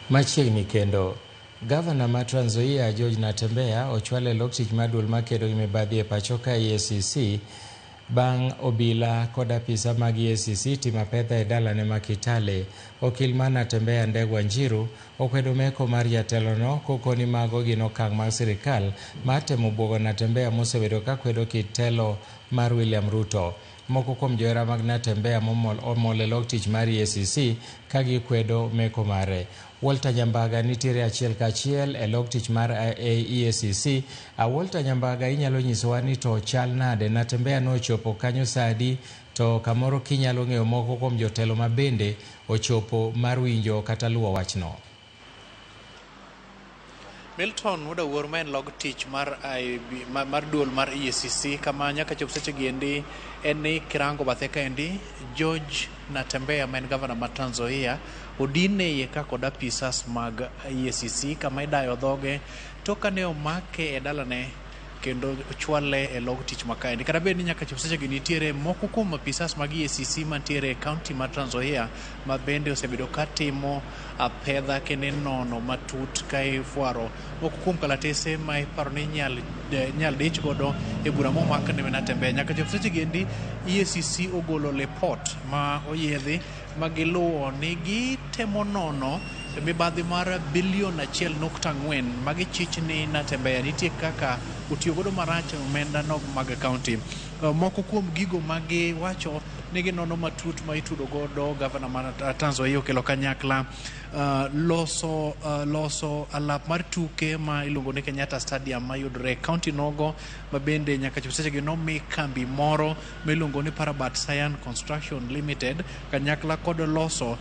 Machiegni kendo, Gavana ma Trans Nzoia George Natembeya ochwalo e lok tich mar duol makedo gi mibadhi e pacho ka EACC bang' obila kod apisa mag EACC timo apedha e dalane ma Kitale. Okil mar Natembeya Ndegwa Njiru okwedo meko mar jatelono kokoni mago gin okang' mag sirikal mar temo buogo Natembeya mosebedo ka kwedo kit telo mar William Ruto. Moko kuom johera mag Natembeya omol e lok tich mar EACC ka gikwedo meko mare. Walter Nyambaga nitiere achiel kachiel e lok tich mar EACC. Walter Nyambaga, inyalo nyisowa ni to chal nade, Natembeya nochopo kanyo saa adi, to kamoro kinyalo ng'eyo moko kuom jotelo ma bende ochopo mar winjo kata luwo wachno. Milton Wuodawuor ma en log tich mar duol mar EACC kama nyaka chop seche giendi en ni kirango bathe kaendi George Natembeya ma en gavana ma Trans Nzoia odine iye ka kod apisas mag EACC kama idayo dhoge to kane omake e dalane kendo ochwale e log tich makaendi. Kata bed ni nyaka chop seche gi nitiere moko kuom apisas mag EACC mantiere e kaunti ma Trans Nzoia ma bende osebedo ka timo apedha kendo nono matut ka ifuaro moko kuom kalatese ma iparo ni nyal dich godo e bura momak ne Natembeya. Nyaka chop seche giendi EACC ogolo report ma oyiedhi ma giluwo ni gitemo nono mibadhi mar bilion 1.4 magi chich ni Natembeya nitie kaka otiyo godo marach omenda nog mag kaunti. Moko kuom gigo magi wacho ni ginono matut ma itudo godo gavana mar Trans Nzoia okelo kanyakla loso alap mar tuke ma iluongo ni Kenyatta Stadium ma yudore e kaunti nogo, ma bende nyaka chop seche gi nomi kambi moro miluongo ni Parabat Cyan Construction Limited kanyakla kod loso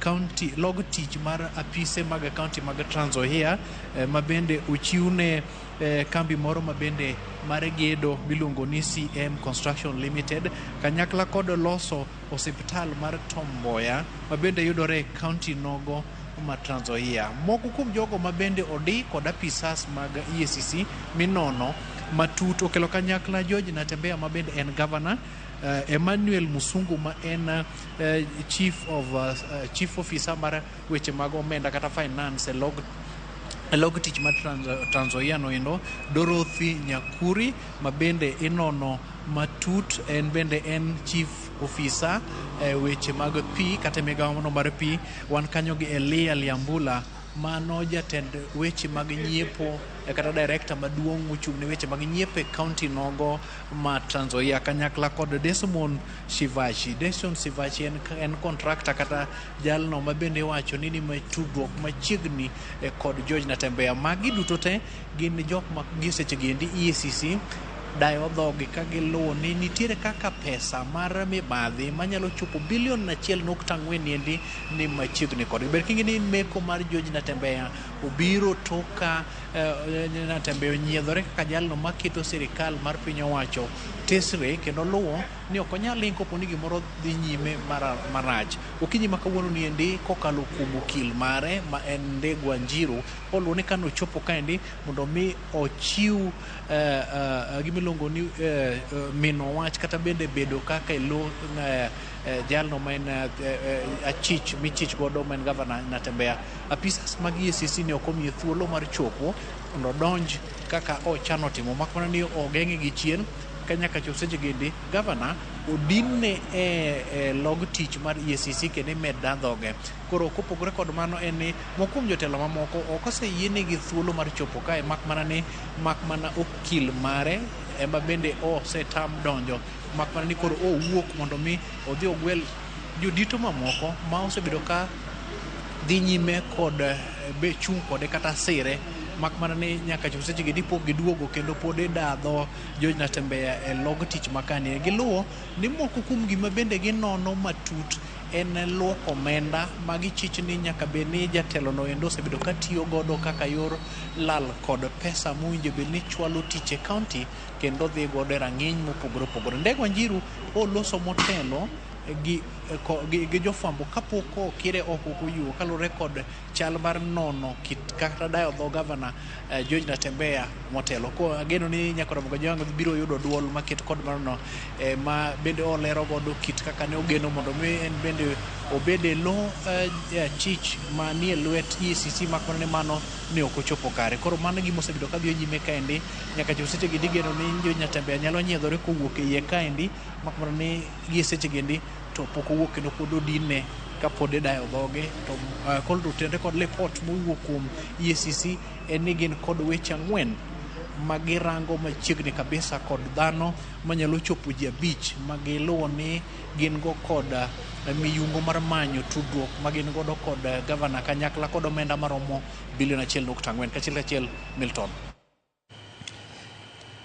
kaunti log tich mar apise mag kaunti mag Trans Nzoia ma bende ochiwne kambi moro ma bende mar gedo miluongo ni CM Construction Limited kanyakla kod loso osiptal mar Tom Mboya ma bende yudore e kaunti nogo ma Trans Nzoia. Moko kuom jogo ma bende odi kod apisas mag EACC minono matut okelo kanyakla George Natembeya ma bende en governor, Emmanuel Musungu ma en chief officer mar weche mag omenda kata finance e log tich mar Trans Nzoia noendo, Dorothy Nyakuri ma bende inono matut en bende en chief officer weche mag pi kata migawo no mar pi. Wan kanyo gi Elia Liambula mano jatend weche mag nyiepo kata director maduong' mochung' ne weche mag nyiepo e kaunti nogo ma Trans Nzoia kanyakla kod Desmond Shivachi. Desmond Shivachi en contractor kata jalno ma bende wacho ni tudruok machiegni kod George Natembeya. Magi duto te gin jok ma giseche giendi EACC dayo dhogi ka giluwo ni nitiere kaka pesa mar mibadhi manyalo chopo bilion 1.4 niendi ni machiegni kod. Ber kingi ni meko mar George Natembeya obiro toka Natembeya onyiedhore kaka jalno maketo sirikal mar piny owacho tesre kendo luwo ni ok onyal ling kopo ni gimoro dhi nyime marach. Okinyi ma kawuono niendi kokalo kuom okil mare ma en Ndegwa Njiru oluwo ni kano chopo kaendi mondo mi ochiw gimiluongo ni mino wach kata bende bedo kaka ilo jalno ma en achich michich godo ma en gavana Natembeya. Apisas mag EACC ne ok omiye thuolo mar chopo mondo donj kaka ochano timo, makmana ni ogeng'e gi chien ka nyaka chop seche gindi gavana odinne e log tich mar EACC kendo imed dhoge. Koro kopogore kod mano en ni mokuom jotelo mamoko ok oseyienegi thuolo mar chopo kae, makmana okil mare ema bende osetam donjo, makmana ni koro owuok mondo mi odhi ogwel jodito mamoko ma osebedo ka dhi nyime kod be chung' kode kata sire, makmana ni nyaka chop seche gindi pok giduogo kendo pod idadho George Natembeya e log tich makani. Giluwo ni moko kuom gima bende ginono matut en luoko omenda magi chich ni nyaka bed ni jatelo no endo osebedo ka tiyo godo kaka yor lal kod pesa mowinjo bed ni chwalo tich e kaunti kendo dhi godo e rang'iny mopogore opogore. Ndegwa Njiru oloso motelo gi jofwambo kapok okire oko koyuo kalure kod chal mar nono kit kata dayo dho gavana George Natembeya motelo. Ko ageno ni Nyakoromo Joango biro yudo duol maket kod marno ma bende olero godo kit kaka ne ogeno mondo mi en bende obede lo chich manie lwet EACC makmana ne mano ne ok ochopo kare. Koro mano gima osebedo kadhi nyime kaendi nyaka chop seche gi digeno ni jo Nyatembea nyalo nyiedhore kowuok e iye kaendi makmana ni gie seche gendi to pok owuok kendo pod odinne kapod idayo dhoge to koro tende kod report mowuok kuom EACC en ni gin kod weche 4 magirango machiegni kabisa kod dhano manyalo chopo ji 5 magiluwo ni gin go kod miyungo mar manyo tudruok magin godo kod gavana kanyakla kod omenda maromo $1.4 kachiel Milton.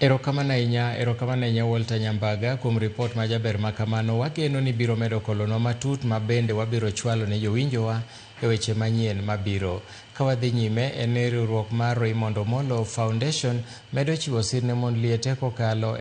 Erokamano ahinya Walter Nyambaga kuom ripot ma jaber makamano. Wageno ni biro medo kolonwa matut ma bende wabiro chwalo ne jowinjowa e weche manyien mabiro. Ka wadhi nyime en riwruok mar Raymond Omolo Foundation medo chiwo sir ne mon liete kokalo